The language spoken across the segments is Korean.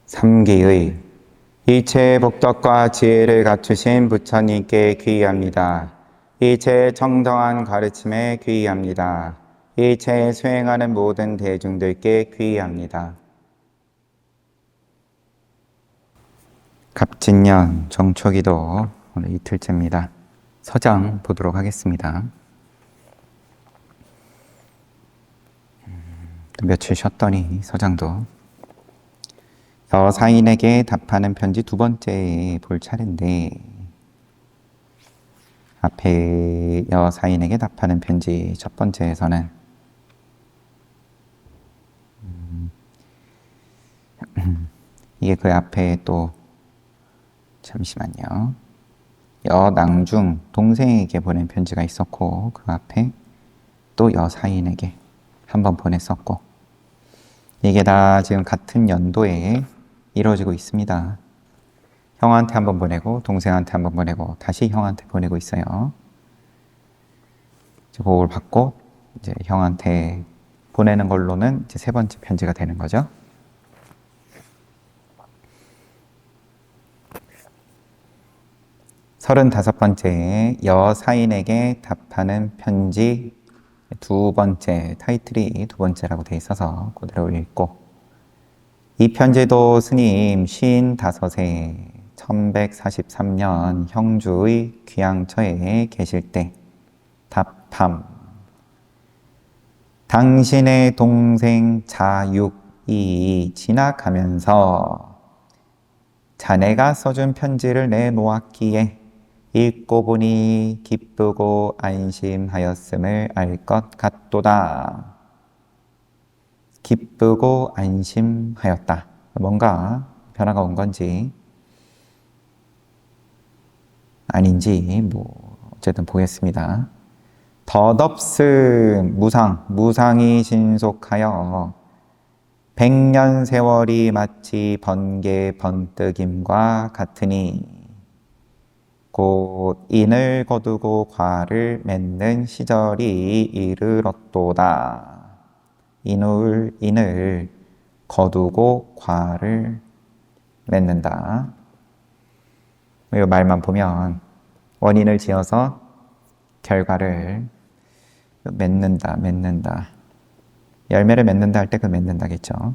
삼기의 일체의 복덕과 지혜를 갖추신 부처님께 귀의합니다. 일체의 정정한 가르침에 귀의합니다. 일체에 수행하는 모든 대중들께 귀의합니다. 갑진년 정초기도 오늘 이틀째입니다. 서장 보도록 하겠습니다. 며칠 쉬었더니 서장도 여사인에게 답하는 편지 두 번째 볼 차례인데, 앞에 여사인에게 답하는 편지 첫 번째에서는 이게 그 앞에 또 잠시만요. 여낭중 동생에게 보낸 편지가 있었고, 그 앞에 또 여사인에게 한번 보냈었고, 이게 다 지금 같은 연도에 이루어지고 있습니다. 형한테 한번 보내고 동생한테 한번 보내고 다시 형한테 보내고 있어요. 그걸 받고 이제 형한테 보내는 걸로는 이제 세 번째 편지가 되는 거죠. 서른다섯 번째 여사인에게 답하는 편지 두 번째, 타이틀이 두 번째라고 돼 있어서 그대로 읽고, 이 편지도 스님 55세 1143년 형주의 귀양처에 계실 때 답함. 당신의 동생 자육이 지나가면서 자네가 써준 편지를 내놓았기에 읽고 보니 기쁘고 안심하였음을 알 것 같도다. 기쁘고 안심하였다. 뭔가 변화가 온 건지 아닌지 어쨌든 보겠습니다. 덧없음 무상이 신속하여 100년 세월이 마치 번개 번뜩임과 같으니 곧 인을 거두고 과를 맺는 시절이 이르렀도다. 인을 거두고 과를 맺는다. 이 말만 보면 원인을 지어서 결과를 맺는다. 열매를 맺는다 할 때 그 맺는다겠죠.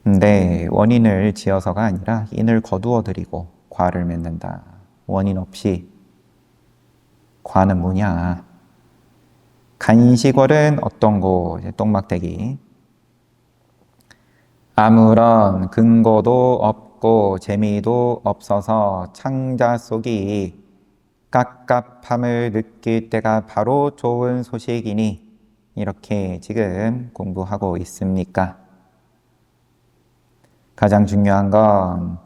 근데 원인을 지어서가 아니라 인을 거두어 들이고 과를 맺는다. 원인 없이 과는 뭐냐? 간식월은 어떤 거? 똥막대기. 아무런 근거도 없고 재미도 없어서 창자 속이 깝깝함을 느낄 때가 바로 좋은 소식이니 이렇게 지금 공부하고 있습니까? 가장 중요한 건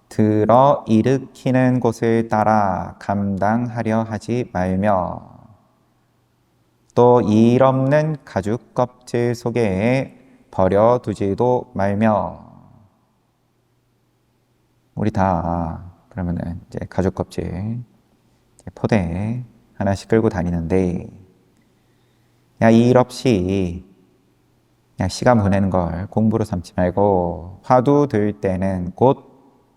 들어 일으키는 곳을 따라 감당하려 하지 말며, 또 일 없는 가죽 껍질 속에 버려두지도 말며. 우리 다 그러면은 이제 가죽 껍질 포대 하나씩 끌고 다니는데, 일 없이 시간 보내는 걸 공부로 삼지 말고, 화두 들 때는 곧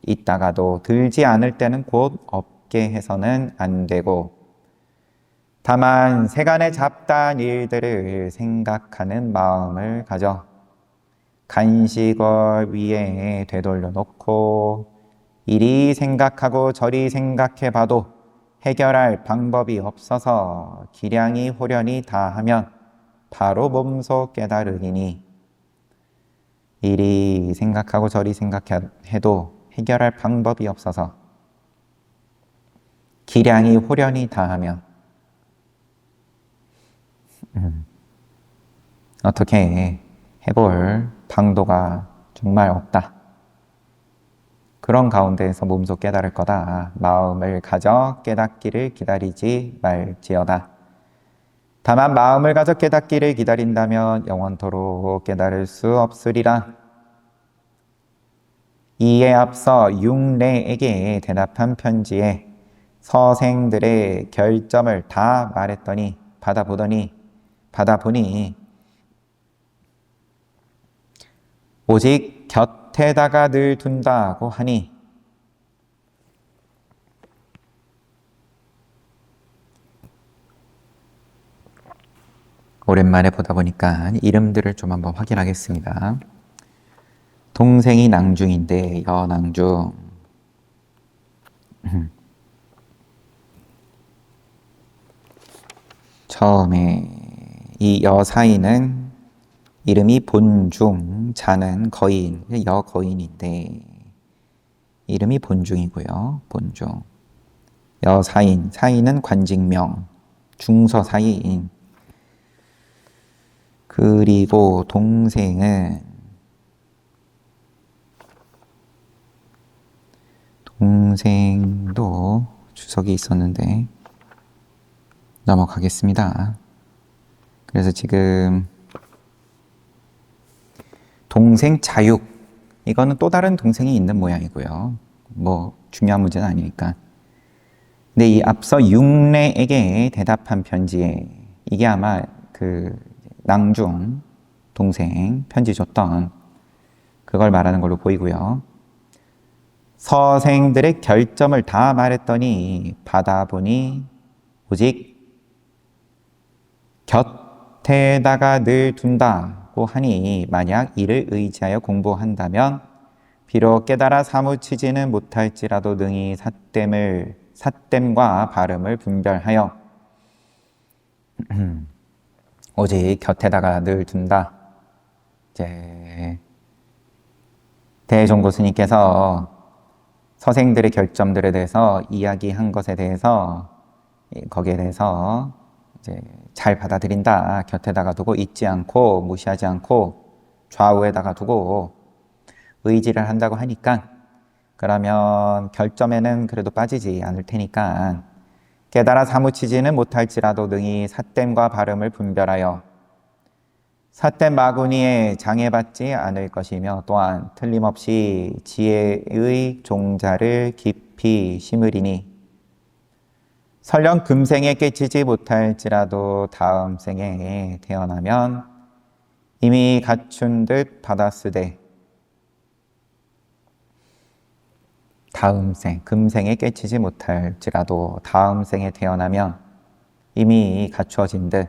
있다가도 들지 않을 때는 곧 없게 해서는 안 되고, 다만 세간의 잡다한 일들을 생각하는 마음을 가져 간식을 위에 되돌려 놓고 이리 생각하고 저리 생각해 봐도 해결할 방법이 없어서 기량이 호련히 다하면 바로 몸소 깨달으리니, 이리 생각하고 저리 생각해도 해결할 방법이 없어서 기량이 호련히 다하면 어떻게 해볼 방도가 정말 없다. 그런 가운데에서 몸소 깨달을 거다. 마음을 가져 깨닫기를 기다리지 말지어다. 다만 마음을 가져 깨닫기를 기다린다면 영원토록 깨달을 수 없으리라. 이에 앞서 육례에게 대답한 편지에 서생들의 결점을 다 말했더니 받아보니 오직 곁에다가 늘 둔다고 하니 오랜만에 보다 보니까 이름들을 좀 한번 확인하겠습니다. 동생이 낭중인데 여낭중 처음에 이 여사이는 이름이 본중, 자는 거인, 여거인인데 이름이 본중이고요. 본중. 여사인, 사인은 관직명, 중서사이인. 그리고 동생도 주석이 있었는데 넘어가겠습니다. 그래서 지금 동생 자육, 이거는 또 다른 동생이 있는 모양이고요. 뭐 중요한 문제는 아니니까. 근데 이 앞서 육례에게 대답한 편지에 이게 아마 그 낭중 동생 편지 줬던 그걸 말하는 걸로 보이고요. 서생들의 결점을 다 말했더니 받아보니 오직 곁에다가 늘 둔다고 하니 만약 이를 의지하여 공부한다면 비록 깨달아 사무치지는 못할지라도 능히 삿됨과 발음을 분별하여 오직 곁에다가 늘 둔다. 이제 대종고 스님께서 서생들의 결점들에 대해서 이야기한 것에 대해서 거기에 대해서 이제 잘 받아들인다. 곁에다가 두고 잊지 않고 무시하지 않고 좌우에다가 두고 의지를 한다고 하니까 그러면 결점에는 그래도 빠지지 않을 테니까 깨달아 사무치지는 못할지라도 능히 삿됨과 발음을 분별하여 삿됨 마구니에 장애받지 않을 것이며 또한 틀림없이 지혜의 종자를 깊이 심으리니 설령 금생에 깨치지 못할지라도 다음 생에 태어나면 이미 갖춘 듯 받았으되 다음 생, 금생에 깨치지 못할지라도 다음 생에 태어나면 이미 갖추어진 듯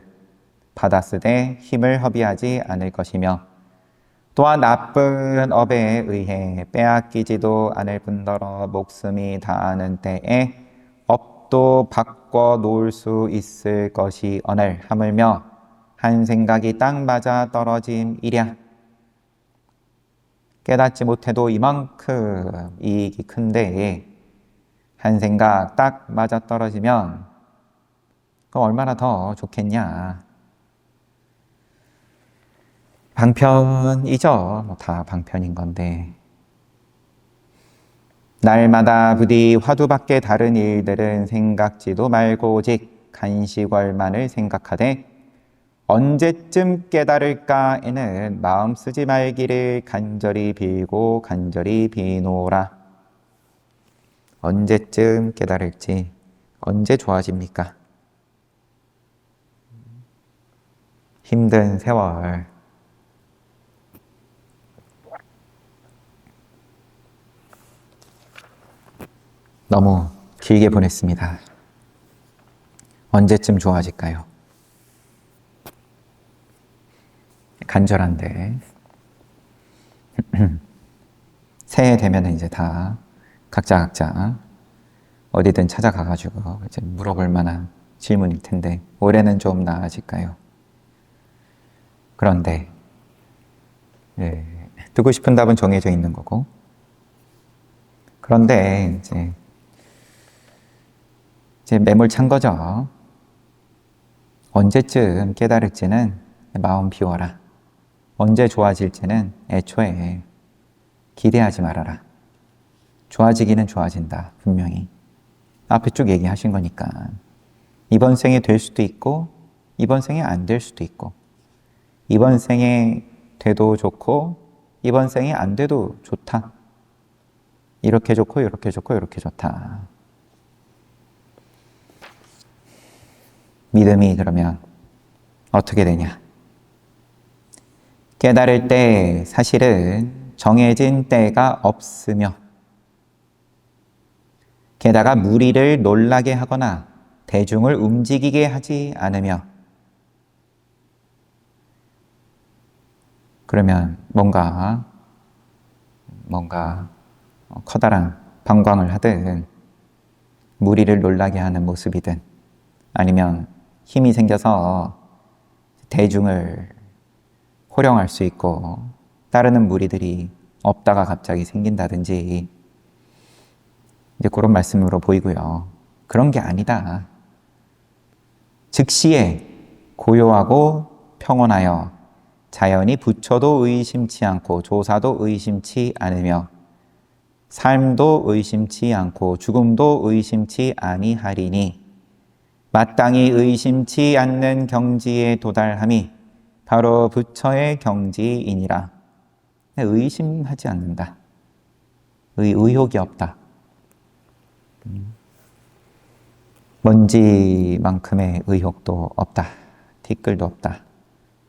받았으되 힘을 허비하지 않을 것이며 또한 나쁜 업에 의해 빼앗기지도 않을 뿐더러 목숨이 다하는 때에 업도 바꿔 놓을 수 있을 것이 언을 하물며 한 생각이 딱 맞아 떨어짐이랴. 깨닫지 못해도 이만큼 이익이 큰데 한 생각 딱 맞아 떨어지면 그거 얼마나 더 좋겠냐. 방편이죠. 다 방편인 건데 날마다 부디 화두밖에 다른 일들은 생각지도 말고 오직 간식월만을 생각하되 언제쯤 깨달을까에는 마음 쓰지 말기를 간절히 빌고 간절히 비노라. 언제쯤 깨달을지, 언제 좋아집니까? 힘든 세월. 너무 길게 보냈습니다. 언제쯤 좋아질까요? 간절한데 새해 되면 이제 다 각자 어디든 찾아가가지고 이제 물어볼 만한 질문일 텐데 올해는 좀 나아질까요? 그런데 듣고 싶은 답은 정해져 있는 거고 그런데 이제 매몰찬 거죠. 언제쯤 깨달을지는 마음 비워라. 언제 좋아질지는 애초에 기대하지 말아라. 좋아지기는 좋아진다. 분명히. 앞에 쭉 얘기하신 거니까. 이번 생에 될 수도 있고 이번 생에 안 될 수도 있고 이번 생에 돼도 좋고 이번 생에 안 돼도 좋다. 이렇게 좋고 이렇게 좋고 이렇게 좋다. 믿음이 그러면 어떻게 되냐? 깨달을 때 사실은 정해진 때가 없으며 게다가 무리를 놀라게 하거나 대중을 움직이게 하지 않으며 그러면 뭔가 커다란 방광을 하든 무리를 놀라게 하는 모습이든 아니면 힘이 생겨서 대중을 호령할 수 있고 따르는 무리들이 없다가 갑자기 생긴다든지 이제 그런 말씀으로 보이고요. 그런 게 아니다. 즉시에 고요하고 평온하여 자연이 부처도 의심치 않고 조사도 의심치 않으며 삶도 의심치 않고 죽음도 의심치 아니하리니 마땅히 의심치 않는 경지에 도달함이 바로 부처의 경지이니라. 의심하지 않는다. 의혹이 없다. 먼지만큼의 의혹도 없다. 티끌도 없다.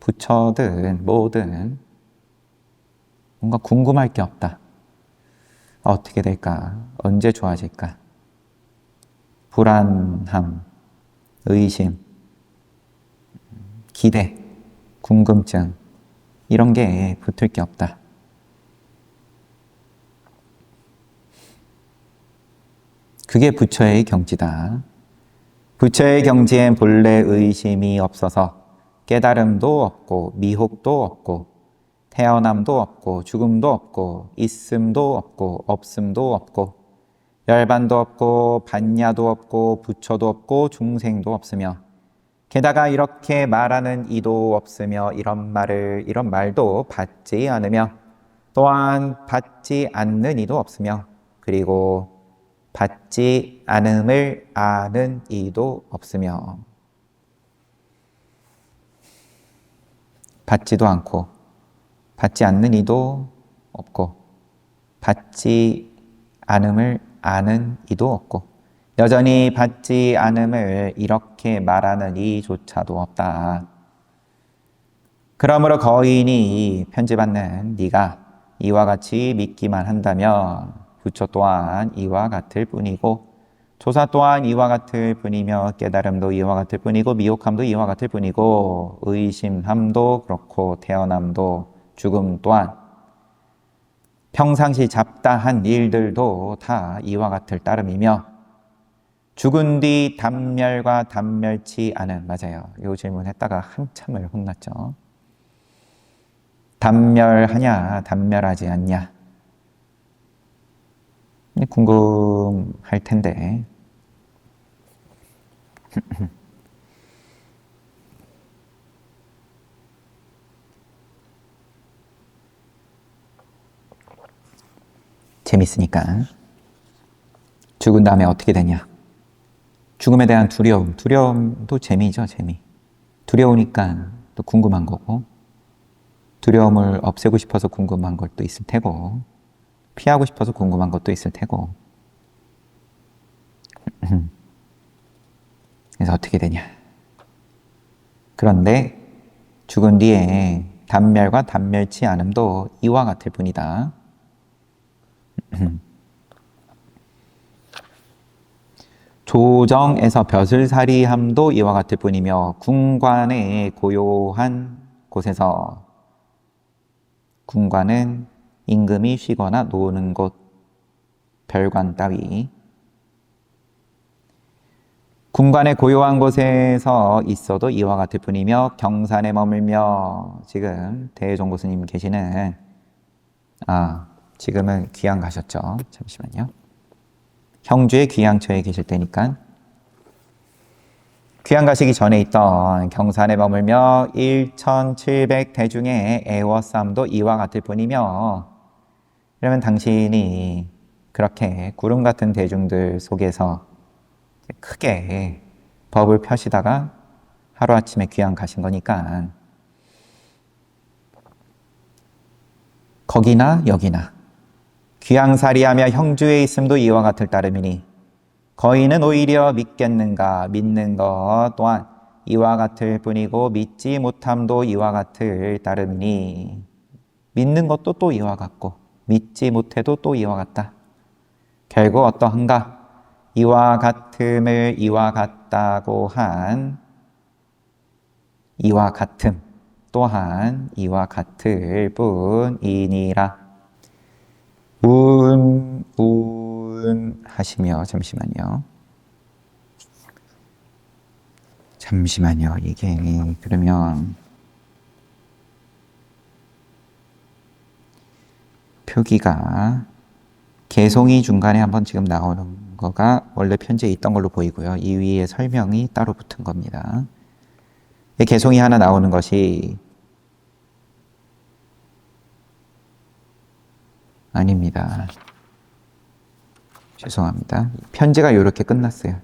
부처든 뭐든 뭔가 궁금할 게 없다. 어떻게 될까? 언제 좋아질까? 불안함, 의심, 기대, 궁금증 이런 게 붙을 게 없다. 그게 부처의 경지다. 부처의 경지엔 본래 의심이 없어서 깨달음도 없고 미혹도 없고 태어남도 없고 죽음도 없고 있음도 없고 없음도 없고 열반도 없고 반야도 없고 부처도 없고 중생도 없으며 게다가 이렇게 말하는 이도 없으며 이런 말도 받지 않으며 또한 받지 않는 이도 없으며 그리고 받지 않음을 아는 이도 없으며 받지도 않고 받지 않는 이도 없고 받지 않음을 아는 이도 없고 여전히 받지 않음을 이렇게 말하는 이조차도 없다. 그러므로 거인이 편지받는 네가 이와 같이 믿기만 한다면 부처 또한 이와 같을 뿐이고 조사 또한 이와 같을 뿐이며 깨달음도 이와 같을 뿐이고 미혹함도 이와 같을 뿐이고 의심함도 그렇고 태어남도 죽음 또한 평상시 잡다한 일들도 다 이와 같을 따름이며 죽은 뒤 단멸과 단멸치 않은 맞아요. 이 질문 했다가 한참을 혼났죠. 단멸하냐 단멸하지 않냐 궁금할 텐데 재밌으니까 죽은 다음에 어떻게 되냐 죽음에 대한 두려움도 재미죠. 재미 두려우니까 또 궁금한 거고 두려움을 없애고 싶어서 궁금한 것도 있을 테고 피하고 싶어서 궁금한 것도 있을 테고 그래서 어떻게 되냐 그런데 죽은 뒤에 단멸과 단멸치 않음도 이와 같을 뿐이다. 조정에서 벼슬살이함도 이와 같을 뿐이며 궁관의 고요한 곳에서 궁관은 임금이 쉬거나 노는 곳 별관 따위 궁관의 고요한 곳에서 있어도 이와 같을 뿐이며 경산에 머물며 지금 대종고 스님 계시는 지금은 귀양 가셨죠. 잠시만요. 형주의 귀양처에 계실 때니까 귀양 가시기 전에 있던 경산에 머물며 1700 대중의 애워싸움도 이와 같을 뿐이며 그러면 당신이 그렇게 구름 같은 대중들 속에서 크게 법을 펴시다가 하루아침에 귀양 가신 거니까 거기나 여기나 귀양살이하며 형주에 있음도 이와 같을 따름이니 거인은 오히려 믿겠는가 믿는 것 또한 이와 같을 뿐이고 믿지 못함도 이와 같을 따름이니 믿는 것도 또 이와 같고 믿지 못해도 또 이와 같다. 결국 어떠한가? 이와 같음을 이와 같다고 한 이와 같음 또한 이와 같을 뿐이니라. 하시며 잠시만요. 이게 그러면 표기가 개송이 중간에 한번 지금 나오는 거가 원래 편지에 있던 걸로 보이고요. 이 위에 설명이 따로 붙은 겁니다. 개송이 하나 나오는 것이 아닙니다. 죄송합니다. 편지가 이렇게 끝났어요.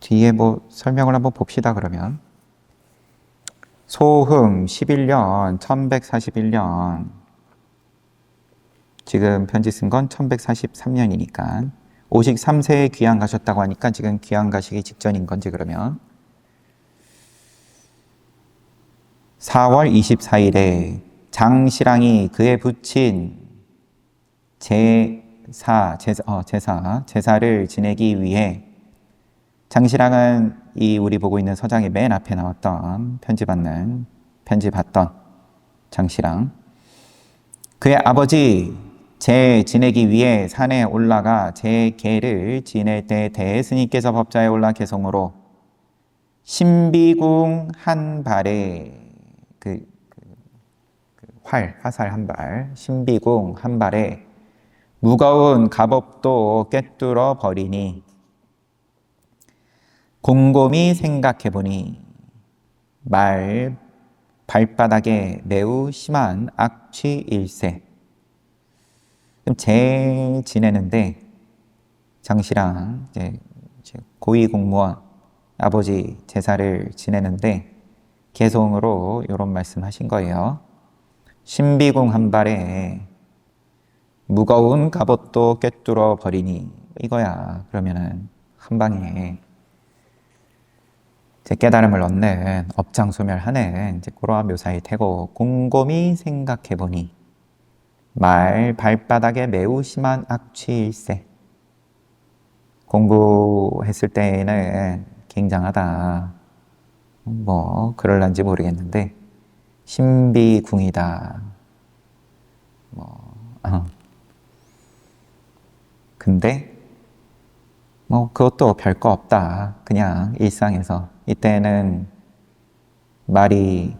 뒤에 뭐 설명을 한번 봅시다. 그러면 소흥 11년 1141년 지금 편지 쓴 건 1143년이니까 오직 3세에 귀양 가셨다고 하니까 지금 귀양 가시기 직전인 건지 그러면 4월 24일에 장시랑이 그의 부친 제사를 지내기 위해 장시랑은 이 우리 보고 있는 서장의 맨 앞에 나왔던 편지 받던 장시랑 그의 아버지 제 지내기 위해 산에 올라가 제 개를 지낼 때 대스님께서 법자에 올라 개송으로 신비궁 한 발에 화살 한 발, 신비궁 한 발에 무거운 갑옷도 꿰뚫어 버리니 곰곰이 생각해보니 발바닥에 매우 심한 악취일세. 그럼 제 지내는데 장시랑 이제 고위공무원 아버지 제사를 지내는데 개송으로 이런 말씀하신 거예요. 신비궁 한 발에 무거운 갑옷도 꿰뚫어 버리니 이거야. 그러면은 한 방에 제 깨달음을 얻는 업장소멸하는 이제 그러한 묘사일 테고 곰곰이 생각해보니 발바닥에 매우 심한 악취일세. 공부했을 때는 굉장하다. 뭐 그럴란지 모르겠는데 신비궁이다. 근데 뭐 그것도 별거 없다. 그냥 일상에서 이때는 말이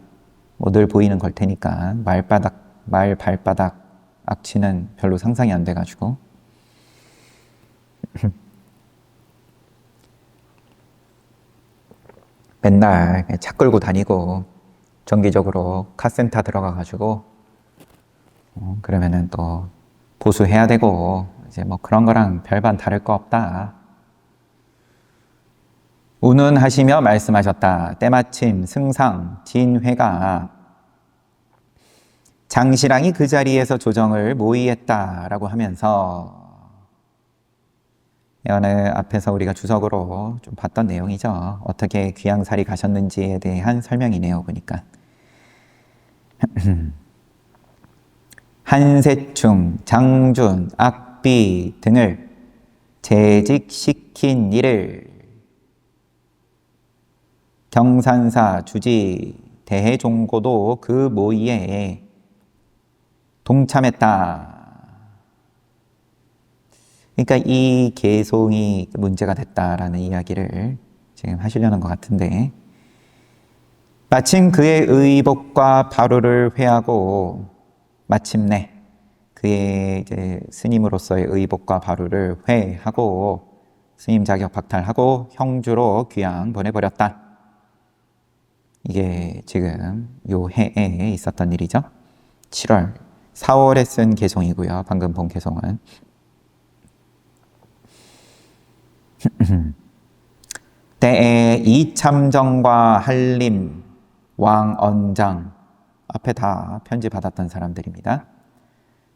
뭐 늘 보이는 걸 테니까 말 발바닥 악취는 별로 상상이 안 돼가지고 맨날 차 끌고 다니고 정기적으로 카센터 들어가가지고 그러면은 또 보수해야 되고 이제 뭐 그런 거랑 별반 다를 거 없다. 운운하시며 말씀하셨다. 때마침 승상 진회가 장시랑이 그 자리에서 조정을 모의했다라고 하면서 이거는 앞에서 우리가 주석으로 좀 봤던 내용이죠. 어떻게 귀양살이 가셨는지에 대한 설명이네요. 보니까 한세충, 장준, 악비 등을 재직시킨 일을 경산사 주지 대해종고도 그 모의에 동참했다. 그러니까 이 개송이 문제가 됐다라는 이야기를 지금 하시려는 것 같은데 마침 그의 의복과 바로를 회하고 마침내 그의 이제 스님으로서의 의복과 바로를 회하고 스님 자격 박탈하고 형주로 귀양 보내버렸다. 이게 지금 요 해에 있었던 일이죠. 4월에 쓴 개송이고요. 방금 본 개송은 때에 이참정과 한림, 왕언장 앞에 다 편지 받았던 사람들입니다.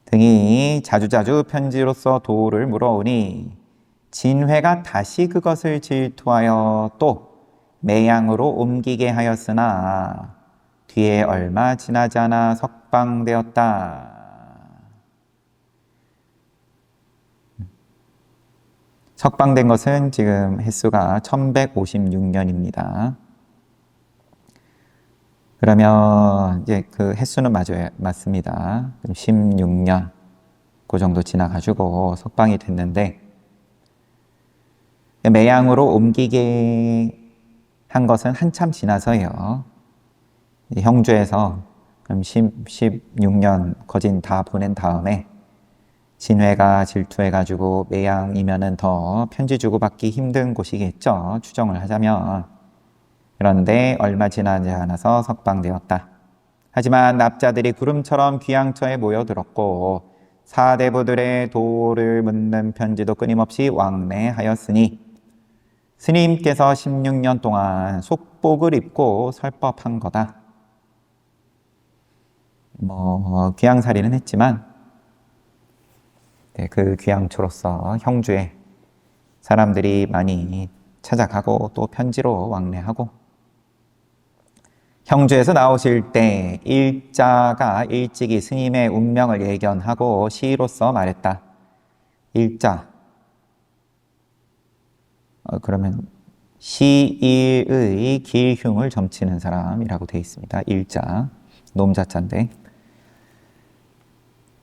등이 자주자주 편지로서 도를 물어오니 진회가 다시 그것을 질투하여 또 매양으로 옮기게 하였으나 뒤에 얼마 지나지 않아 석방되었다. 석방된 것은 지금 횟수가 1156년입니다. 그러면 이제 그 횟수는 맞습니다. 16년 그 정도 지나가지고 석방이 됐는데, 매양으로 옮기게 한 것은 한참 지나서요. 형주에서 그럼 16년 거진 다 보낸 다음에 진회가 질투해가지고 매양이면은 더 편지 주고받기 힘든 곳이겠죠. 추정을 하자면. 그런데 얼마 지나지 않아서 석방되었다. 하지만 납자들이 구름처럼 귀양처에 모여들었고 사대부들의 도를 묻는 편지도 끊임없이 왕래하였으니 스님께서 16년 동안 속복을 입고 설법한 거다. 귀양살이는 했지만 그 귀양초로서 형주에 사람들이 많이 찾아가고 또 편지로 왕래하고, 형주에서 나오실 때 일자가 일찍이 스님의 운명을 예견하고 시로써 말했다. 일자, 그러면 시일의 길흉을 점치는 사람이라고 되어 있습니다. 일자, 놈자자인데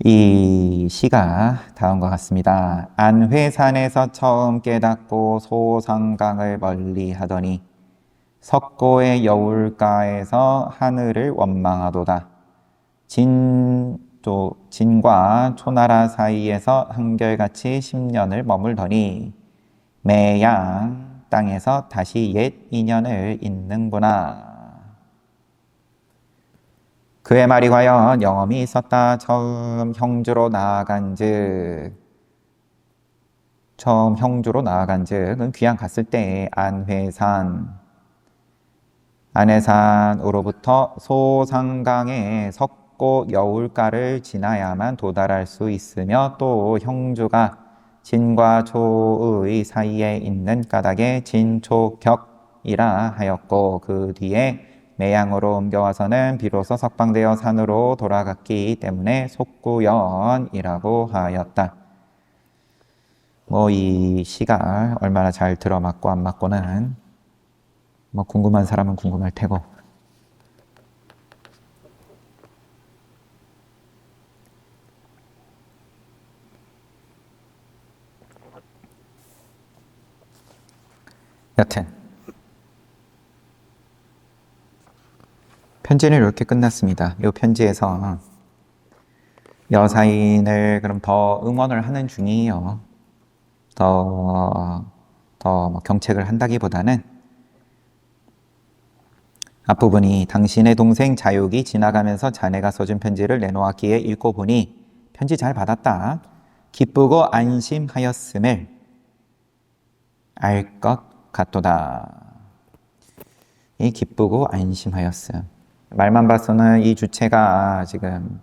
이 시가 다음과 같습니다. 안회산에서 처음 깨닫고 소상강을 멀리하더니 석고의 여울가에서 하늘을 원망하도다. 진과 초나라 사이에서 한결같이 10년을 머물더니 매양 땅에서 다시 옛 인연을 잇는구나. 그의 말이 과연 영험이 있었다. 처음 형주로 나아간 즉은 귀양 갔을 때 안회산으로부터 소상강의 석고 여울가를 지나야만 도달할 수 있으며, 또 형주가 진과 초의 사이에 있는 까닭에 진초격이라 하였고, 그 뒤에 매양으로 옮겨와서는 비로소 석방되어 산으로 돌아갔기 때문에 속구연이라고 하였다. 이 시가 얼마나 잘 들어맞고 안 맞고는 궁금한 사람은 궁금할 테고, 여튼 편지는 이렇게 끝났습니다. 이 편지에서 여사인을 그럼 더 응원을 하는 중이에요. 더 경책을 한다기보다는 앞부분이 당신의 동생 자육이 지나가면서 자네가 써준 편지를 내놓았기에 읽고 보니 편지 잘 받았다. 기쁘고 안심하였음을 알 것 같도다. 이 기쁘고 안심하였음. 말만 봐서는 이 주체가 지금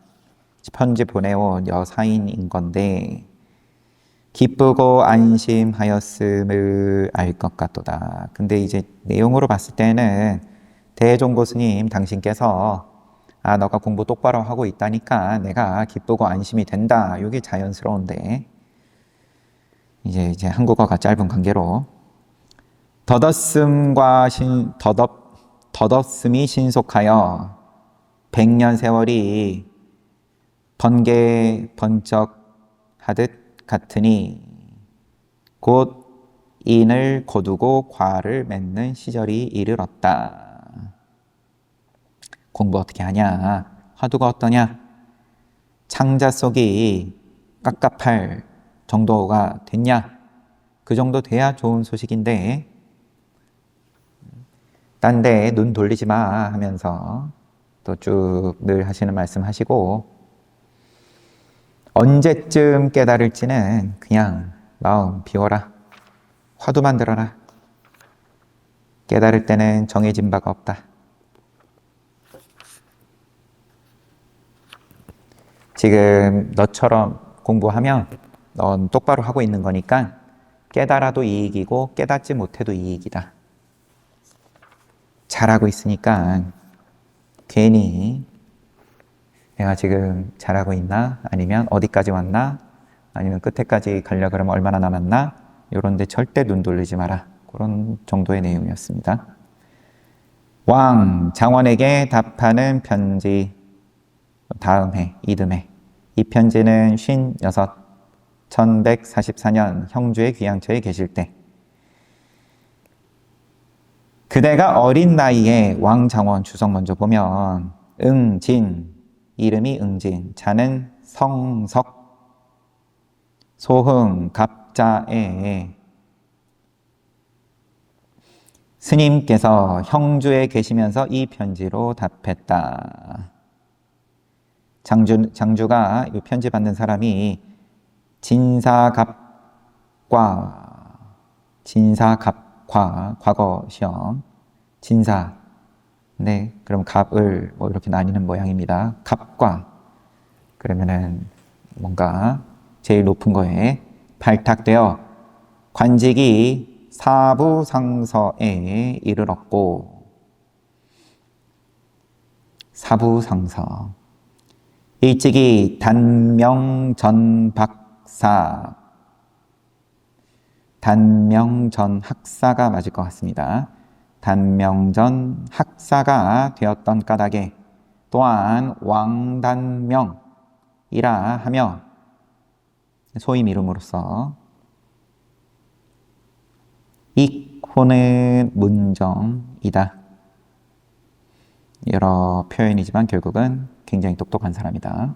편지 보내온 여사인인 건데, 기쁘고 안심하였음을 알 것 같도다. 근데 이제 내용으로 봤을 때는 대종고 스님 당신께서 너가 공부 똑바로 하고 있다니까 내가 기쁘고 안심이 된다. 이게 자연스러운데, 이제 한국어가 짧은 관계로 덧없음이 신속하여 100년 세월이 번쩍하듯 같으니 곧 인을 거두고 과를 맺는 시절이 이르렀다. 공부 어떻게 하냐? 화두가 어떠냐? 창자 속이 깝깝할 정도가 됐냐? 그 정도 돼야 좋은 소식인데, 딴 데 눈 돌리지 마 하면서 또 쭉 늘 하시는 말씀 하시고, 언제쯤 깨달을지는 그냥 마음 비워라. 화두 만들어라. 깨달을 때는 정해진 바가 없다. 지금 너처럼 공부하면 넌 똑바로 하고 있는 거니까 깨달아도 이익이고 깨닫지 못해도 이익이다. 잘하고 있으니까 괜히 내가 지금 잘하고 있나? 아니면 어디까지 왔나? 아니면 끝에까지 가려고 그러면 얼마나 남았나? 이런 데 절대 눈 돌리지 마라. 그런 정도의 내용이었습니다. 왕 장원에게 답하는 편지. 다음 해, 이듬해. 이 편지는 56, 1144년 형주의 귀양처에 계실 때, 그대가 어린 나이에 왕장원 주석 먼저 보면 응진, 이름이 응진, 자는 성석, 소흥, 갑자에 스님께서 형주에 계시면서 이 편지로 답했다. 장주가 이 편지 받는 사람이 진사갑과 과거 시험 진사, 네, 그럼 갑을 뭐 이렇게 나뉘는 모양입니다. 갑과 그러면은 뭔가 제일 높은 거에 발탁되어 관직이 사부상서에 이르렀고, 사부상서 일찍이 단명전박사, 단명전 학사가 맞을 것 같습니다. 단명전 학사가 되었던 까닭에 또한 왕단명이라 하며 소임 이름으로서 익호는 문정이다. 여러 표현이지만 결국은 굉장히 똑똑한 사람이다.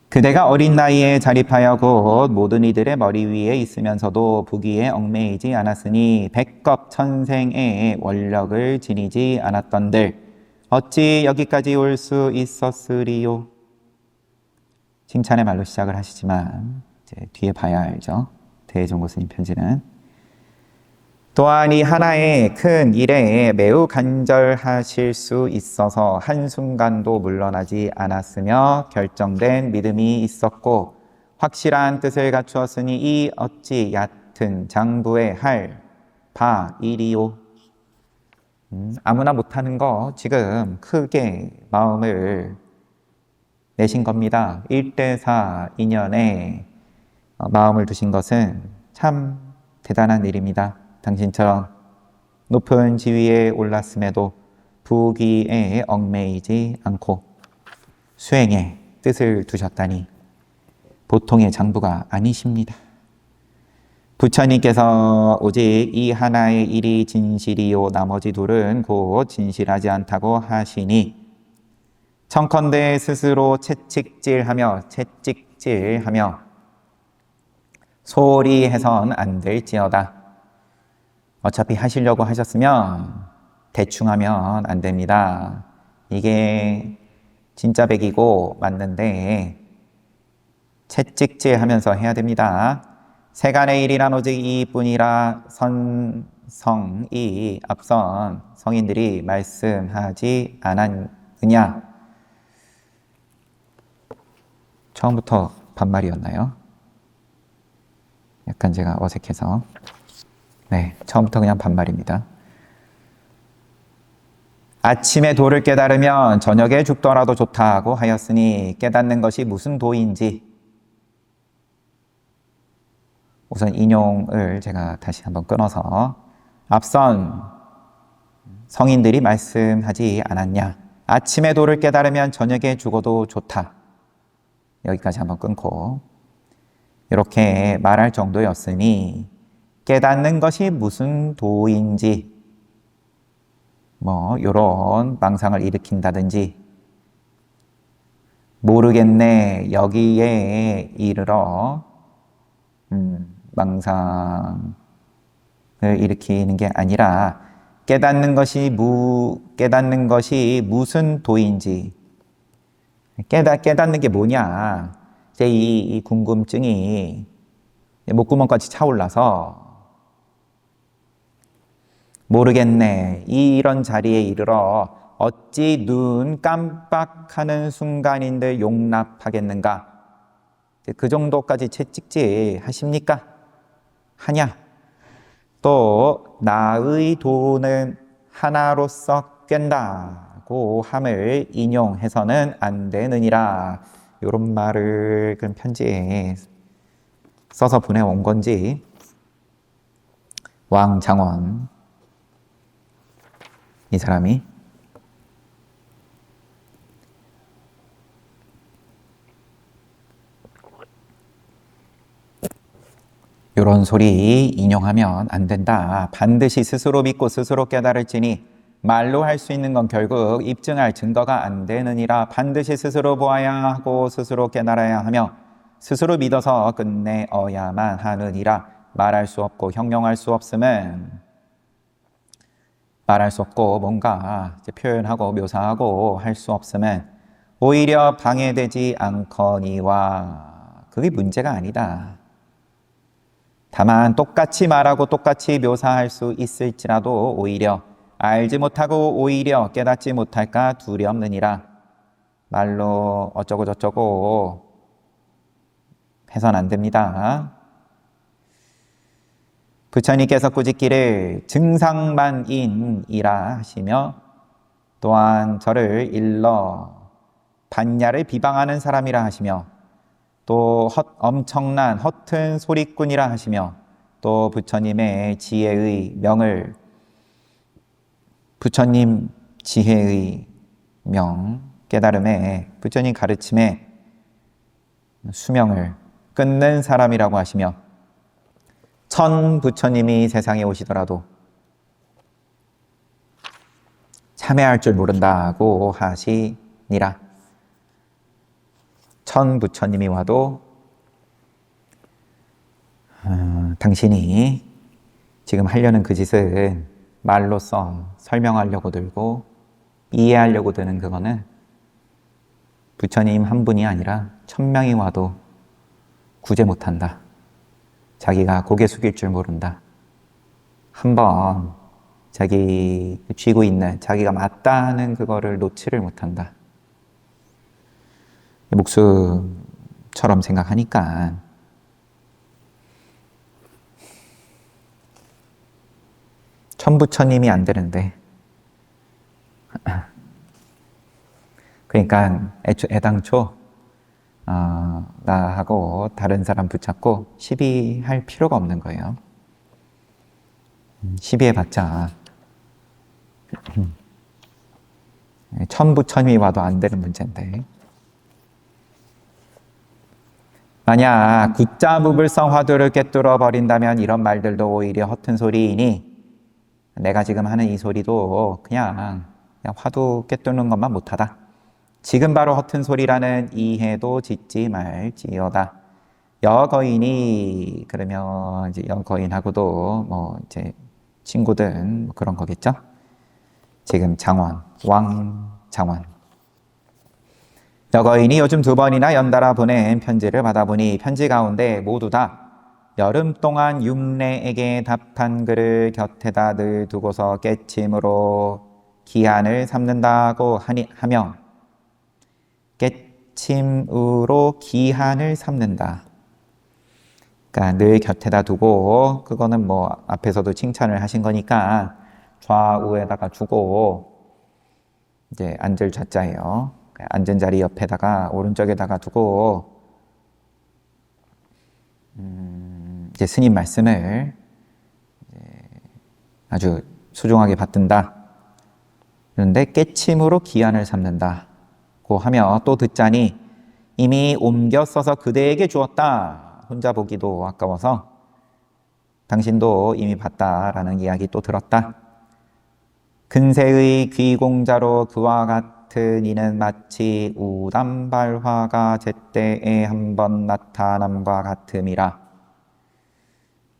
그대가 어린 나이에 자립하여 곧 모든 이들의 머리 위에 있으면서도 부귀에 얽매이지 않았으니 백겁 천생의 원력을 지니지 않았던들 어찌 여기까지 올 수 있었으리요. 칭찬의 말로 시작을 하시지만 이제 뒤에 봐야 알죠. 대종고 스님 편지는 또한 이 하나의 큰 일에 매우 간절하실 수 있어서 한순간도 물러나지 않았으며 결정된 믿음이 있었고 확실한 뜻을 갖추었으니 이 어찌 얕은 장부에 할 바이리요. 아무나 못하는 거 지금 크게 마음을 내신 겁니다. 1대4 인연에 마음을 두신 것은 참 대단한 일입니다. 당신처럼 높은 지위에 올랐음에도 부귀에 얽매이지 않고 수행에 뜻을 두셨다니 보통의 장부가 아니십니다. 부처님께서 오직 이 하나의 일이 진실이요 나머지 둘은 곧 진실하지 않다고 하시니 청컨대 스스로 채찍질하며 소홀히 해선 안 될지어다. 어차피 하시려고 하셨으면 대충 하면 안 됩니다. 이게 진짜 백이고 맞는데 채찍질 하면서 해야 됩니다. 세간의 일이란 오직 이뿐이라 성이 앞선 성인들이 말씀하지 않았느냐. 처음부터 반말이었나요? 약간 제가 어색해서. 네, 처음부터 그냥 반말입니다. 아침에 도를 깨달으면 저녁에 죽더라도 좋다고 하였으니 깨닫는 것이 무슨 도인지 우선 인용을 제가 다시 한번 끊어서 앞선 성인들이 말씀하지 않았냐. 아침에 도를 깨달으면 저녁에 죽어도 좋다. 여기까지 한번 끊고 이렇게 말할 정도였으니 깨닫는 것이 무슨 도인지 뭐 이런 망상을 일으킨다든지 모르겠네 여기에 이르러 망상을 일으키는 게 아니라 깨닫는 것이 무슨 도인지 깨닫는 게 뭐냐. 이제 이 궁금증이 목구멍까지 차올라서 모르겠네. 이런 자리에 이르러 어찌 눈 깜빡하는 순간인들 용납하겠는가. 그 정도까지 채 찍지 하십니까? 하냐? 또 나의 도는 하나로서 깬다고 함을 인용해서는 안 되느니라. 이런 말을 그런 편지에 써서 보내온 건지 왕장원 이 사람이 이런 소리 인용하면 안 된다. 반드시 스스로 믿고 스스로 깨달을지니 말로 할 수 있는 건 결국 입증할 증거가 안 되느니라. 반드시 스스로 보아야 하고 스스로 깨달아야 하며 스스로 믿어서 끝내어야만 하느니라. 말할 수 없고 형용할 수 없음은 말할 수 없고 뭔가 이제 표현하고 묘사하고 할 수 없음은 오히려 방해되지 않거니와 그게 문제가 아니다. 다만 똑같이 말하고 똑같이 묘사할 수 있을지라도 오히려 알지 못하고 오히려 깨닫지 못할까 두렵느니라. 말로 어쩌고 저쩌고 해선 안 됩니다. 부처님께서 꾸짖기를 증상만인이라 하시며 또한 저를 일러 반야를 비방하는 사람이라 하시며 또 엄청난 허튼 소리꾼이라 하시며 또 부처님의 지혜의 명을 부처님 지혜의 명 깨달음에 부처님 가르침에 수명을 끊는 사람이라고 하시며 천 부처님이 세상에 오시더라도 참회할 줄 모른다고 하시니라. 천 부처님이 와도 당신이 지금 하려는 그 짓은 말로써 설명하려고 들고 이해하려고 드는 그거는 부처님 한 분이 아니라 천명이 와도 구제 못한다. 자기가 고개 숙일 줄 모른다. 한번 자기 쥐고 있는 자기가 맞다 하는 그거를 놓지를 못한다. 목숨처럼 생각하니까 천부처님이 안 되는데 그러니까 애당초 나하고 다른 사람 붙잡고 시비할 필요가 없는 거예요. 시비해봤자 천부처님이 와도 안 되는 문제인데 만약 굿자부불성 화두를 꿰뚫어 버린다면 이런 말들도 오히려 허튼 소리이니 내가 지금 하는 이 소리도 그냥 화두 꿰뚫는 것만 못하다. 지금 바로 허튼 소리라는 이해도 짓지 말지어다. 여거인이 그러면 이제 여거인하고도 뭐 이제 친구든 뭐 그런 거겠죠. 지금 장원, 왕장원. 여거인이 요즘 2번이나 연달아 보낸 편지를 받아보니 편지 가운데 모두 다 여름 동안 육내에게 답한 글을 곁에다 늘 두고서 깨침으로 기한을 삼는다고 하며 깨침으로 기한을 삼는다. 그러니까 늘 곁에다 두고 그거는 뭐 앞에서도 칭찬을 하신 거니까 좌우에다가 두고 이제 앉을 좌자예요. 앉은 자리 옆에다가 오른쪽에다가 두고 이제 스님 말씀을 아주 소중하게 받든다. 그런데 깨침으로 기한을 삼는다고 하며 또 듣자니 이미 옮겨 써서 그대에게 주었다. 혼자 보기도 아까워서 당신도 이미 봤다라는 이야기 또 들었다. 근세의 귀공자로 그와 같은 이는 마치 우담발화가 제때에 한 번 나타남과 같음이라.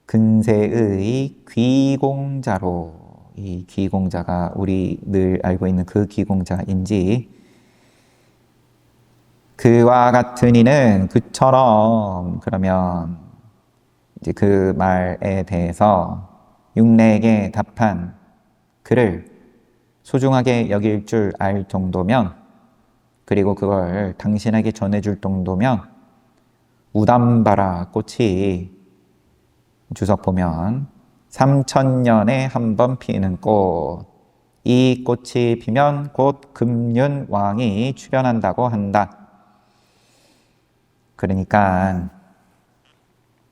근세의 귀공자로 이 귀공자가 우리 늘 알고 있는 그 귀공자인지 그와 같은 이는 그처럼 그러면 이제 그 말에 대해서 육내에게 답한 그를 소중하게 여길 줄 알 정도면 그리고 그걸 당신에게 전해줄 정도면 우담바라 꽃이 주석 보면 3000년에 한 번 피는 꽃, 이 꽃이 피면 곧 금륜왕이 출현한다고 한다. 그러니까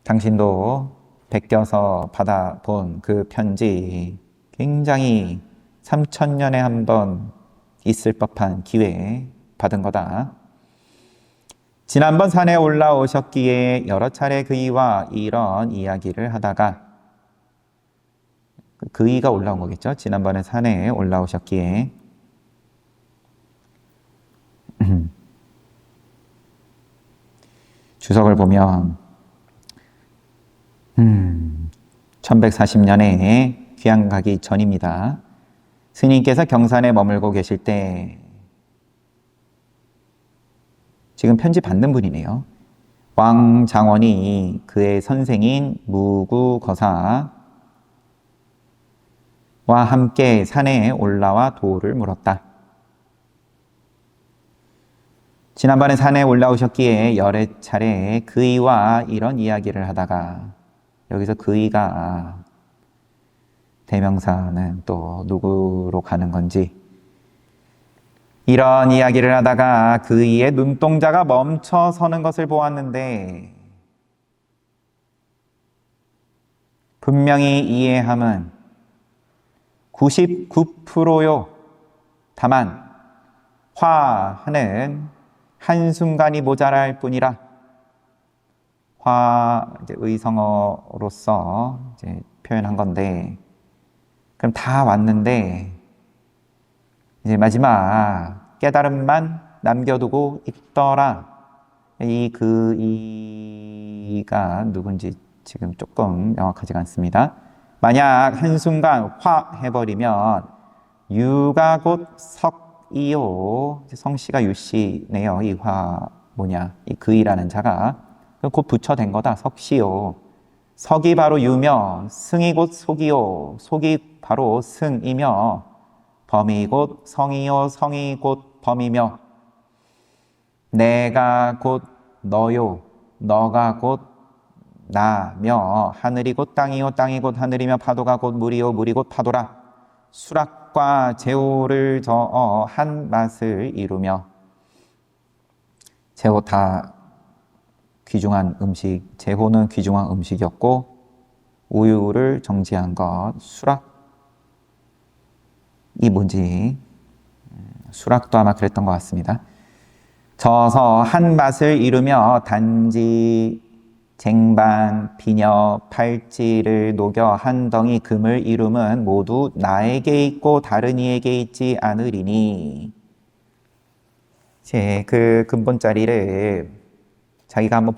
당신도 베껴서 받아본 그 편지 굉장히 3000년에 한 번 있을 법한 기회에 받은 거다. 지난번 산에 올라오셨기에 여러 차례 그이와 이런 이야기를 하다가, 그이가 올라온 거겠죠? 지난번에 산에 올라오셨기에 주석을 보면 1140년에 귀양 가기 전입니다. 스님께서 경산에 머물고 계실 때, 지금 편지 받는 분이네요. 왕장원이 그의 선생인 무구거사와 함께 산에 올라와 도를 물었다. 지난번에 산에 올라오셨기에 여러 차례 그이와 이런 이야기를 하다가, 여기서 그이가 대명사는 또 누구로 가는 건지, 이런 이야기를 하다가 그이의 눈동자가 멈춰 서는 것을 보았는데, 분명히 이해함은 99%요. 다만 화하는 한순간이 모자랄 뿐이라. 화, 이제 의성어로서 이제 표현한 건데, 그럼 다 왔는데 이제 마지막 깨달음만 남겨두고 있더라. 이 그이가 누군지 지금 조금 명확하지가 않습니다. 만약 한순간 화 해버리면 유가 곧 석이요. 성씨가 유씨네요. 이 화 뭐냐, 이 그이라는 자가 곧 부처된 거다. 석씨요. 석이 바로 유며 승이 곧 속이요. 속이 바로 승이며 범이 곧 성이요. 성이 곧 범이며 내가 곧 너요. 너가 곧 나며 하늘이 곧 땅이요. 땅이 곧 하늘이며 파도가 곧 물이요. 물이 곧 파도라. 수락과 제호를 저어 한 맛을 이루며, 제호 다 귀중한 음식, 제호는 귀중한 음식이었고 우유를 정지한 것, 수락이 뭔지, 수락도 아마 그랬던 것 같습니다. 저어서 한 맛을 이루며 단지 쟁반, 비녀, 팔찌를 녹여 한 덩이 금을 이룸은 모두 나에게 있고 다른 이에게 있지 않으리니. 이제 그 금본자리를 자기가 한번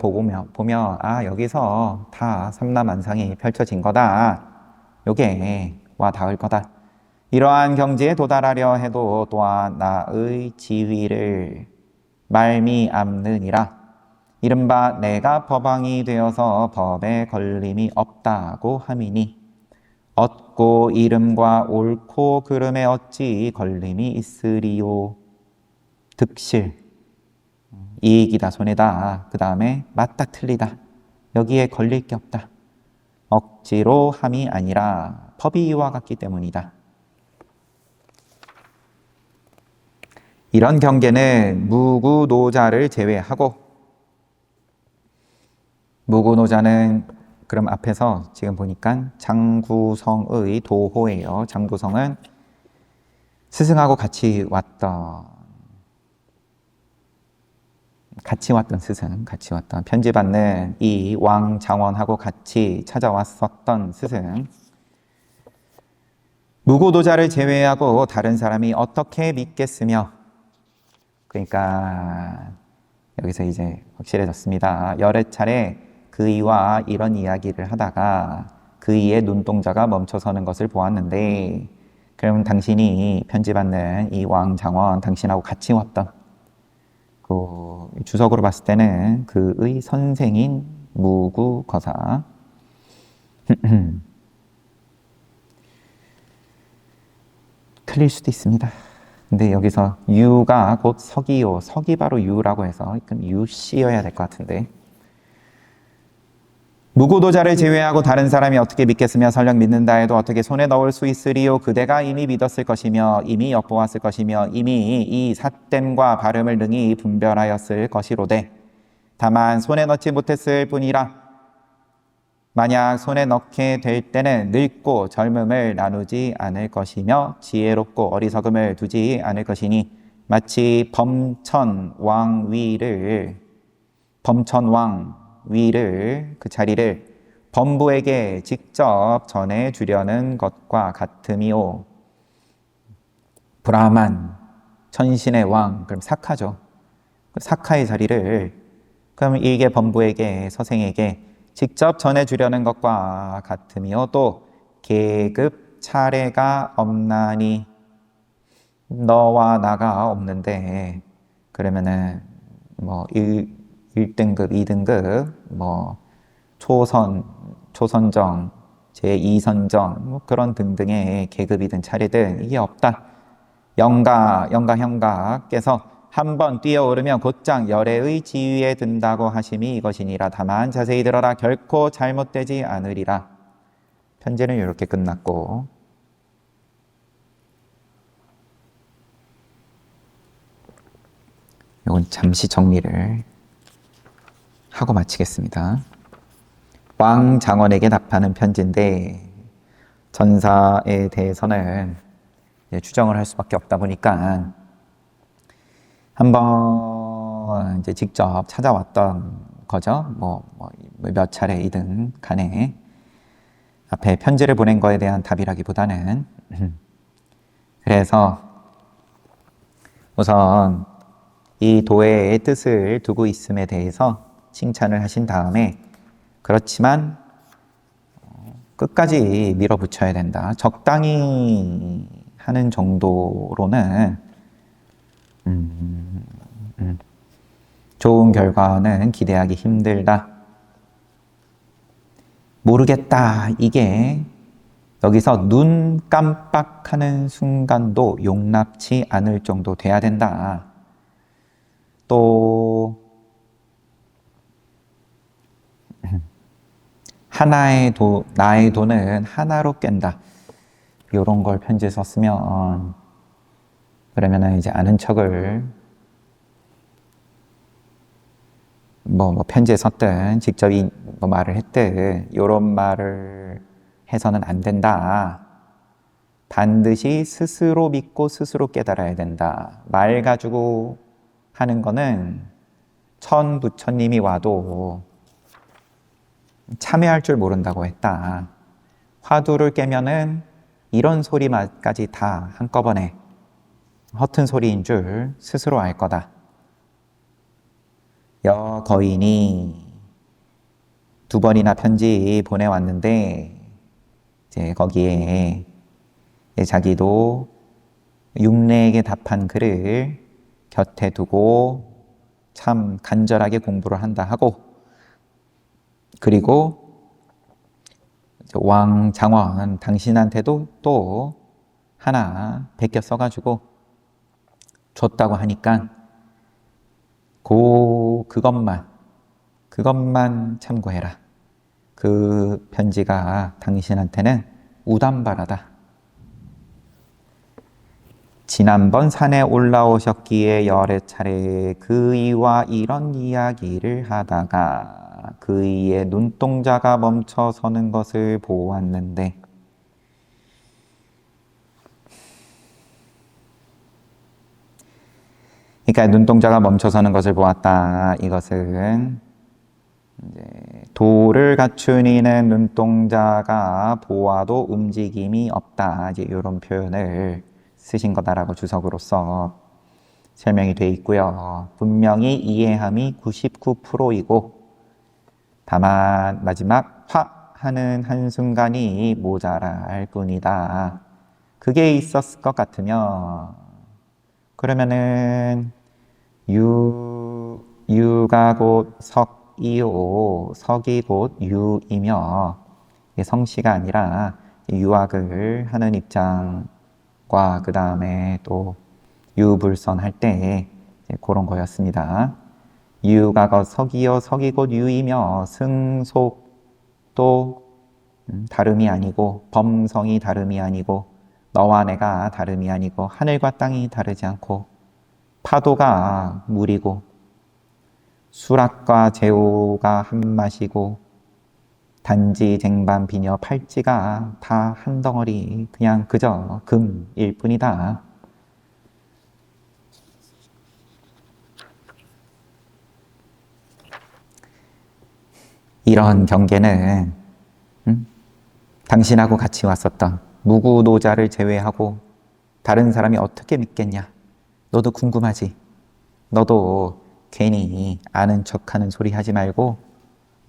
보면 아, 여기서 다 삼라만상이 펼쳐진 거다. 요게 와 닿을 거다. 이러한 경지에 도달하려 해도 또한 나의 지위를 말미암느니라. 이른바 내가 법왕이 되어서 법에 걸림이 없다고 함이니, 얻고 이름과 옳고 그름에 어찌 걸림이 있으리요. 득실, 이익이다, 손해다. 그 다음에 맞다, 틀리다. 여기에 걸릴 게 없다. 억지로 함이 아니라 법이 이와 같기 때문이다. 이런 경계는 무구노자를 제외하고, 무구노자는 그럼 앞에서 지금 보니까 장구성의 도호예요. 장구성은 스승하고 같이 왔던 스승, 같이 왔던 편지 받는 이 왕장원하고 같이 찾아왔었던 스승. 무구노자를 제외하고 다른 사람이 어떻게 믿겠으며, 그러니까 여기서 이제 확실해졌습니다. 여러 차례 그이와 이런 이야기를 하다가 그이의 눈동자가 멈춰서는 것을 보았는데, 그럼 당신이 편지 받는 이 왕장원, 당신하고 같이 왔던 그 주석으로 봤을 때는 그의 선생인 무구거사. 틀릴 수도 있습니다. 근데 여기서 유가 곧 석이요. 석이 바로 유라고 해서 그럼 유씨여야 될 것 같은데, 무구도자를 제외하고 다른 사람이 어떻게 믿겠으며 설령 믿는다 해도 어떻게 손에 넣을 수 있으리요. 그대가 이미 믿었을 것이며 이미 엿보았을 것이며 이미 이 삿됨과 발음을 능히 분별하였을 것이로되 다만 손에 넣지 못했을 뿐이라. 만약 손에 넣게 될 때는 늙고 젊음을 나누지 않을 것이며 지혜롭고 어리석음을 두지 않을 것이니 마치 범천왕 위를 그 자리를 범부에게 직접 전해주려는 것과 같음이요. 브라만 천신의 왕, 그럼 사카죠. 사카의 자리를 그럼 이게 범부에게 서생에게 직접 전해주려는 것과 같음이요. 또 계급 차례가 없나니 너와 나가 없는데 그러면은 뭐 1등급, 2등급, 뭐 초선정, 제2선정 뭐 그런 등등의 계급이든 차례든 이게 없다. 영가형가께서 한번 뛰어오르면 곧장 열애의 지위에 든다고 하심이 이것이니라. 다만 자세히 들어라. 결코 잘못되지 않으리라. 편지는 이렇게 끝났고 이건 잠시 정리를 하고 마치겠습니다. 왕 장원에게 답하는 편지인데 전사에 대해서는 추정을 할 수밖에 없다 보니까 한번 이제 직접 찾아왔던 거죠. 몇 차례이든 간에 앞에 편지를 보낸 거에 대한 답이라기보다는 그래서 우선 이 도의 뜻을 두고 있음에 대해서 칭찬을 하신 다음에 그렇지만 끝까지 밀어붙여야 된다. 적당히 하는 정도로는 좋은 결과는 기대하기 힘들다. 모르겠다. 이게 여기서 눈 깜빡하는 순간도 용납치 않을 정도 돼야 된다. 또 나의 도는 하나로 깬다. 이런 걸 편지에 썼으면 그러면은 이제 아는 척을 편지에 썼든 직접 말을 했든 이런 말을 해서는 안 된다. 반드시 스스로 믿고 스스로 깨달아야 된다. 말 가지고 하는 거는 천부처님이 와도 참여할 줄 모른다고 했다. 화두를 깨면은 이런 소리까지 다 한꺼번에 허튼 소리인 줄 스스로 알 거다. 여거인이 2번이나 편지 보내왔는데 이제 거기에 자기도 육내에게 답한 글을 곁에 두고 참 간절하게 공부를 한다 하고 그리고 왕 장원 당신한테도 또 하나 베껴 써가지고 줬다고 하니까 그것만 참고해라. 그 편지가 당신한테는 우담바라다. 지난번 산에 올라오셨기에 여러 차례 그이와 이런 이야기를 하다가 그이의 눈동자가 멈춰서는 것을 보았는데 그러니까 눈동자가 멈춰서는 것을 보았다. 이것은 이제 도를 갖춘 이는 눈동자가 보아도 움직임이 없다. 이제 이런 표현을 쓰신 거다라고 주석으로서 설명이 되어 있고요. 분명히 이해함이 99%이고 다만 마지막 화 하는 한순간이 모자랄 뿐이다. 그게 있었을 것 같으면 그러면은 유가 곧 석이요 석이 곧 유이며 성씨가 아니라 유학을 하는 입장과 그 다음에 또 유불선 할 때 그런 거였습니다. 유가 곧 석이요 석이 곧 유이며 승속 또 다름이 아니고 범성이 다름이 아니고 너와 내가 다름이 아니고 하늘과 땅이 다르지 않고 파도가 물이고 수락과 제오가 한 맛이고 단지 쟁반 비녀 팔찌가 다 한 덩어리 그냥 그저 금일 뿐이다. 이런 경계는 당신하고 같이 왔었던 무구노자를 제외하고 다른 사람이 어떻게 믿겠냐? 너도 궁금하지? 너도 괜히 아는 척하는 소리 하지 말고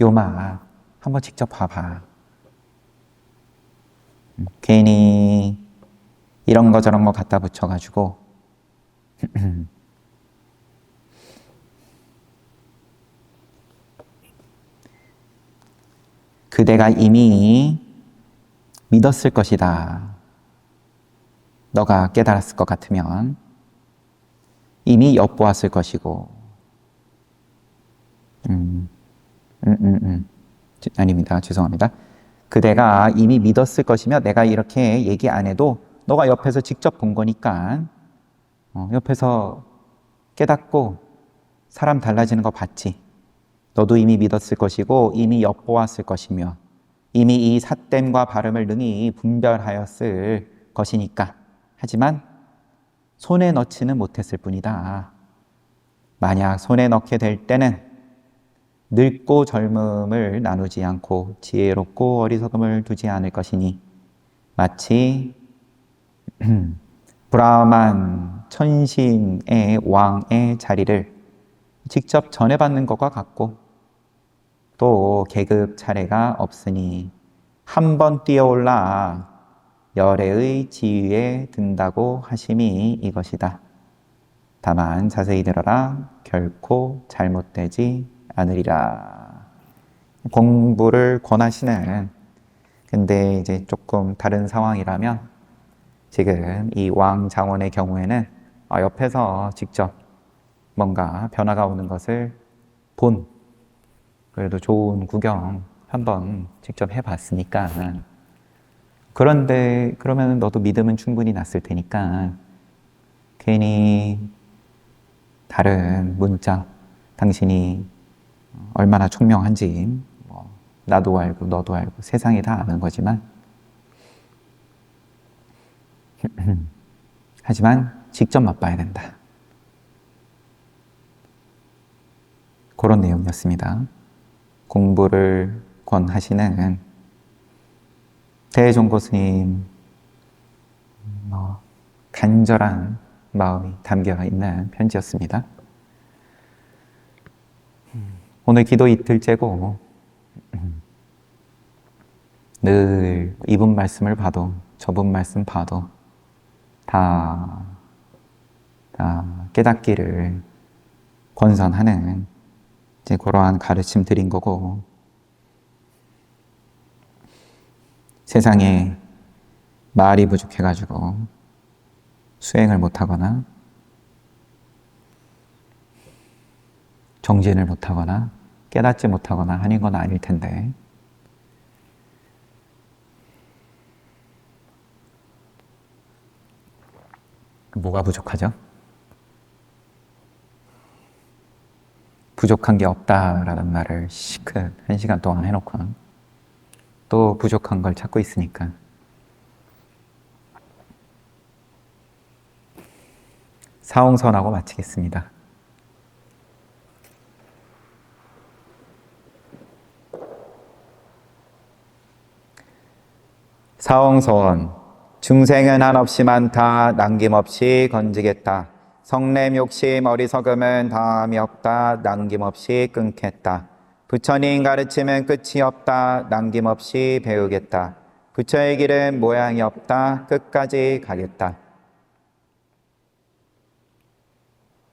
요마 한번 직접 봐봐. 괜히 이런 거 저런 거 갖다 붙여가지고 그대가 이미 믿었을 것이다. 너가 깨달았을 것 같으면 이미 엿보았을 것이고 아닙니다. 죄송합니다. 그대가 이미 믿었을 것이며 내가 이렇게 얘기 안 해도 너가 옆에서 직접 본 거니까 옆에서 깨닫고 사람 달라지는 거 봤지. 너도 이미 믿었을 것이고 이미 엿보았을 것이며 이미 이 삿됨과 발음을 능히 분별하였을 것이니까. 하지만 손에 넣지는 못했을 뿐이다. 만약 손에 넣게 될 때는 늙고 젊음을 나누지 않고 지혜롭고 어리석음을 두지 않을 것이니 마치 브라만 천신의 왕의 자리를 직접 전해받는 것과 같고 또 계급 차례가 없으니 한 번 뛰어올라 열애의 지위에 든다고 하심이 이것이다. 다만 자세히 들어라. 결코 잘못되지 않으리라. 공부를 권하시는, 근데 이제 조금 다른 상황이라면 지금 이 왕장원의 경우에는 옆에서 직접 뭔가 변화가 오는 것을 본, 그래도 좋은 구경 한번 직접 해봤으니까. 그런데 그러면 너도 믿음은 충분히 났을 테니까 괜히 다른 문자, 당신이 얼마나 총명한지 나도 알고 너도 알고 세상이 다 아는 거지만 하지만 직접 맛봐야 된다. 그런 내용이었습니다. 공부를 권하시는 대종고 스님 간절한 마음이 담겨 있는 편지였습니다. 오늘 기도 이틀째고 늘 이분 말씀을 봐도 저분 말씀 봐도 다 깨닫기를 권선하는 이제 그러한 가르침 드린 거고, 세상에 말이 부족해가지고 수행을 못하거나 정진을 못하거나 깨닫지 못하거나 하는 건 아닐 텐데 뭐가 부족하죠? 부족한 게 없다라는 말을 시큰 1시간 동안 해놓고 또 부족한 걸 찾고 있으니까 사홍선하고 마치겠습니다. 사홍선. 중생은 한없이 많다. 남김없이 건지겠다. 성냄 욕심 어리석음은 다함이 없다. 남김없이 끊겠다. 부처님 가르침은 끝이 없다. 남김없이 배우겠다. 부처의 길은 모양이 없다. 끝까지 가겠다.